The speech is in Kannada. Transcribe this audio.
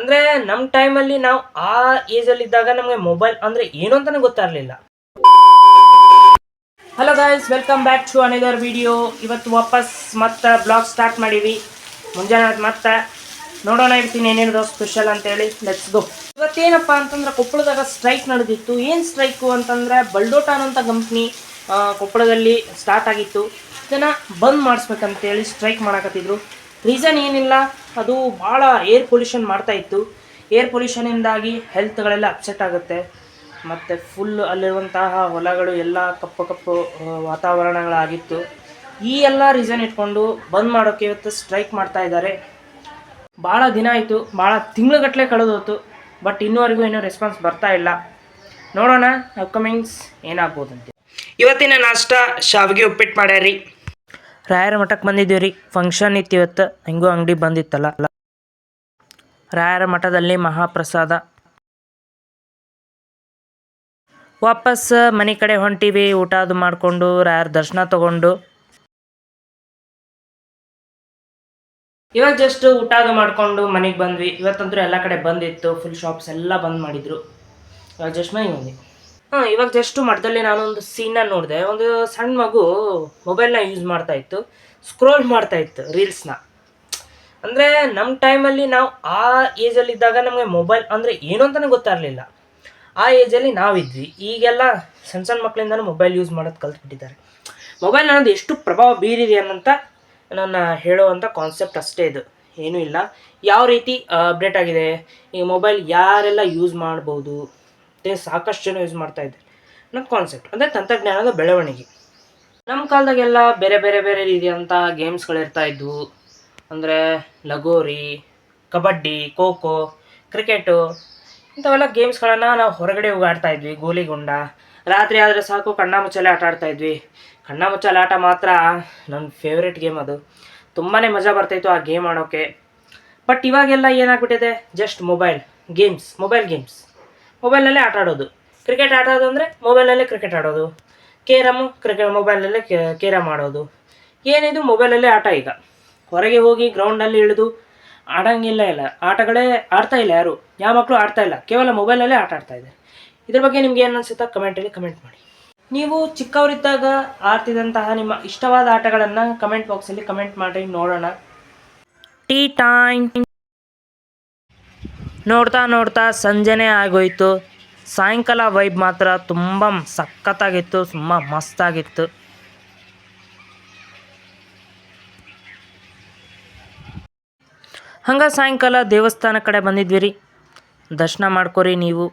ಅಂದರೆ ನಮ್ಮ ಟೈಮಲ್ಲಿ ನಾವು ಆ ಏಜಲ್ಲಿದ್ದಾಗ ನಮಗೆ ಮೊಬೈಲ್ ಅಂದರೆ ಏನು ಅಂತಲೇ ಗೊತ್ತಾಗಲಿಲ್ಲ. Hello guys, welcome back to another video. ಇವತ್ತು ವಾಪಸ್ ಮತ್ತೆ ಬ್ಲಾಗ್ ಸ್ಟಾರ್ಟ್ ಮಾಡೀವಿ. ಮುಂಜಾನೆ ಮತ್ತೆ ನೋಡೋಣ ಇರ್ತೀನಿ ಏನೇನು ಸ್ಪೆಷಲ್ ಅಂತೇಳಿ. Let's go. ಇವತ್ತೇನಪ್ಪ ಅಂತಂದ್ರೆ ಕೊಪ್ಪಳದಾಗ ಸ್ಟ್ರೈಕ್ ನಡೆದಿತ್ತು. ಏನು ಸ್ಟ್ರೈಕು ಅಂತಂದರೆ ಬಲ್ಡೋಟ ಅನ್ನೋಂಥ ಕಂಪ್ನಿ ಕೊಪ್ಪಳದಲ್ಲಿ ಸ್ಟಾರ್ಟ್ ಆಗಿತ್ತು. ಇದನ್ನು ಬಂದ್ ಮಾಡಿಸ್ಬೇಕಂತೇಳಿ ಸ್ಟ್ರೈಕ್ ಮಾಡಕತ್ತಿದ್ರು. ರೀಸನ್ ಏನಿಲ್ಲ, ಅದು ಭಾಳ ಏರ್ ಪೊಲ್ಯೂಷನ್ ಮಾಡ್ತಾಯಿತ್ತು. ಏರ್ ಪೊಲ್ಯೂಷನಿಂದಾಗಿ ಹೆಲ್ತ್ಗಳೆಲ್ಲ ಅಪ್ಸೆಟ್ ಆಗುತ್ತೆ. ಮತ್ತು ಫುಲ್ ಅಲ್ಲಿರುವಂತಹ ಹೊಲಗಳು ಎಲ್ಲ ಕಪ್ಪು ಕಪ್ಪು ವಾತಾವರಣಗಳಾಗಿತ್ತು. ಈ ಎಲ್ಲ ರೀಸನ್ ಇಟ್ಕೊಂಡು ಬಂದ್ ಮಾಡೋಕ್ಕೆ ಇವತ್ತು ಸ್ಟ್ರೈಕ್ ಮಾಡ್ತಾ ಇದ್ದಾರೆ. ಭಾಳ ದಿನ ಆಯಿತು, ಭಾಳ ತಿಂಗಳುಗಟ್ಟಲೆ ಕಳೆದೋತು. ಬಟ್ ಇನ್ನೂವರೆಗೂ ಏನೂ ರೆಸ್ಪಾನ್ಸ್ ಬರ್ತಾ ಇಲ್ಲ. ನೋಡೋಣ ಅಪ್ಕಮಿಂಗ್ಸ್ ಏನಾಗ್ಬೋದಂತೆ. ಇವತ್ತಿನ ನಾಷ್ಟ ಶಾವಿಗೆ ಉಪ್ಪಿಟ್ಟು ಮಾಡ್ಯಾರಿ. ರಾಯರ ಮಠಕ್ಕೆ ಬಂದಿದ್ದೀವಿ ರೀ. ಫಂಕ್ಷನ್ ಇತ್ತು ಇವತ್ತು, ಹೆಂಗೂ ಅಂಗಡಿ ಬಂದಿತ್ತಲ್ಲ. ರಾಯರ ಮಠದಲ್ಲಿ ಮಹಾಪ್ರಸಾದ. ವಾಪಸ್ ಮನೆ ಕಡೆ ಹೊಂಟೀವಿ. ಊಟ ಅದು ಮಾಡಿಕೊಂಡು ರಾಯರ ದರ್ಶನ ತಗೊಂಡು ಇವಾಗ ಜಸ್ಟ್ ಊಟ ಅದು ಮಾಡಿಕೊಂಡು ಮನೆಗೆ ಬಂದ್ವಿ. ಇವತ್ತಂತೂ ಎಲ್ಲ ಕಡೆ ಬಂದಿತ್ತು, ಫುಲ್ ಶಾಪ್ಸ್ ಎಲ್ಲ ಬಂದ್ ಮಾಡಿದ್ರು. ಇವಾಗ ಜಸ್ಟ್ ಮನೆಗೆ ಬಂದ್ವಿ. ಇವಾಗ ಜಸ್ಟ್ ಮಠದಲ್ಲಿ ನಾನೊಂದು ಸೀನ್ನ ನೋಡಿದೆ. ಒಂದು ಸಣ್ಣ ಮಗು ಮೊಬೈಲ್ನ ಯೂಸ್ ಮಾಡ್ತಾ ಇತ್ತು, ಸ್ಕ್ರೋಲ್ ಮಾಡ್ತಾ ಇತ್ತು ರೀಲ್ಸ್ನ. ಅಂದರೆ ನಮ್ಮ ಟೈಮಲ್ಲಿ ನಾವು ಆ ಏಜಲ್ಲಿದ್ದಾಗ ನಮಗೆ ಮೊಬೈಲ್ ಅಂದರೆ ಏನು ಅಂತಲೇ ಗೊತ್ತಾಗಲಿಲ್ಲ. ಆ ಏಜಲ್ಲಿ ನಾವಿದ್ವಿ. ಈಗೆಲ್ಲ ಸಣ್ಣ ಸಣ್ಣ ಮಕ್ಕಳಿಂದನೂ ಮೊಬೈಲ್ ಯೂಸ್ ಮಾಡೋದು ಕಲ್ತ್ಬಿಟ್ಟಿದ್ದಾರೆ. ಮೊಬೈಲ್ ಅನ್ನೋದು ಎಷ್ಟು ಪ್ರಭಾವ ಬೀರಿದೆ ಅನ್ನೋಂಥ ನನ್ನ ಹೇಳುವಂಥ ಕಾನ್ಸೆಪ್ಟ್ ಅಷ್ಟೇ. ಇದು ಏನೂ ಇಲ್ಲ. ಯಾವ ರೀತಿ ಅಪ್ಡೇಟ್ ಆಗಿದೆ ಈ ಮೊಬೈಲ್, ಯಾರೆಲ್ಲ ಯೂಸ್ ಮಾಡ್ಬೋದು, ಮತ್ತು ಸಾಕಷ್ಟು ಜನ ಯೂಸ್ ಮಾಡ್ತಾಯಿದ್ದಾರೆ ಅನ್ನೋದು ಕಾನ್ಸೆಪ್ಟ್. ಅಂದರೆ ತಂತ್ರಜ್ಞಾನದ ಬೆಳವಣಿಗೆ. ನಮ್ಮ ಕಾಲದಾಗೆಲ್ಲ ಬೇರೆ ಬೇರೆ ಬೇರೆ ರೀತಿಯಾದಂಥ ಗೇಮ್ಸ್ಗಳಿರ್ತಾಯಿದ್ವು. ಅಂದರೆ ಲಗೋರಿ, ಕಬಡ್ಡಿ, ಖೋ ಖೋ, ಕ್ರಿಕೆಟು, ಇಂಥವೆಲ್ಲ ಗೇಮ್ಸ್ಗಳನ್ನು ನಾವು ಹೊರಗಡೆ ಹೋಗಿ ಆಡ್ತಾಯಿದ್ವಿ. ಗೋಲಿಗುಂಡ, ರಾತ್ರಿ ಆದರೆ ಸಾಕು ಕಣ್ಣಾಮುಚ್ಚಾಲೆ ಆಟ ಆಡ್ತಾಯಿದ್ವಿ. ಕಣ್ಣಾಮುಚ್ಚಾಲೆ ಆಟ ಮಾತ್ರ ನನ್ನ ಫೇವ್ರೇಟ್ ಗೇಮ್. ಅದು ತುಂಬಾ ಮಜಾ ಬರ್ತಾಯಿತ್ತು ಆ ಗೇಮ್ ಆಡೋಕ್ಕೆ. ಬಟ್ ಇವಾಗೆಲ್ಲ ಏನಾಗ್ಬಿಟ್ಟಿದೆ, ಜಸ್ಟ್ ಮೊಬೈಲ್ ಗೇಮ್ಸ್. ಮೊಬೈಲ್ನಲ್ಲೇ ಆಟ ಆಡೋದು. ಕ್ರಿಕೆಟ್ ಆಟ ಆಡೋದು ಅಂದರೆ ಮೊಬೈಲಲ್ಲೇ ಕ್ರಿಕೆಟ್ ಆಡೋದು. ಕೇರಮು ಮೊಬೈಲಲ್ಲೇ ಕೇರಮ್ ಆಡೋದು. ಏನಿದು ಮೊಬೈಲಲ್ಲೇ ಆಟ. ಈಗ ಹೊರಗೆ ಹೋಗಿ ಗ್ರೌಂಡಲ್ಲಿ ಇಳಿದು ಆಡೋಂಗಿಲ್ಲ. ಆಟಗಳೇ ಆಡ್ತಾ ಇಲ್ಲ. ಯಾವ ಮಕ್ಕಳು ಆಡ್ತಾ ಇಲ್ಲ, ಕೇವಲ ಮೊಬೈಲಲ್ಲೇ ಆಟ ಆಡ್ತಾ ಇದ್ದಾರೆ. ಇದ್ರ ಬಗ್ಗೆ ನಿಮ್ಗೆ ಏನು ಅನಿಸುತ್ತಾ ಕಮೆಂಟಲ್ಲಿ ಕಮೆಂಟ್ ಮಾಡಿ. ನೀವು ಚಿಕ್ಕವರಿದ್ದಾಗ ಆಡ್ತಿದ್ದಂತಹ ನಿಮ್ಮ ಇಷ್ಟವಾದ ಆಟಗಳನ್ನು ಕಮೆಂಟ್ ಬಾಕ್ಸಲ್ಲಿ ಕಮೆಂಟ್ ಮಾಡಿ ನೋಡೋಣ. Tea time. ನೋಡ್ತಾ ಸಂಜೆನೇ ಆಗೋಯ್ತು. ಸಾಯಂಕಾಲ ವೈಬ್ ಮಾತ್ರ ತುಂಬ ಸಖತ್ತಾಗಿತ್ತು, ತುಂಬ ಮಸ್ತಾಗಿತ್ತು. ಹಂಗೆ ಸಾಯಂಕಾಲ ದೇವಸ್ಥಾನ ಕಡೆ ಬಂದಿದ್ವಿ ರೀ. ದರ್ಶನ ಮಾಡ್ಕೊರಿ ನೀವು.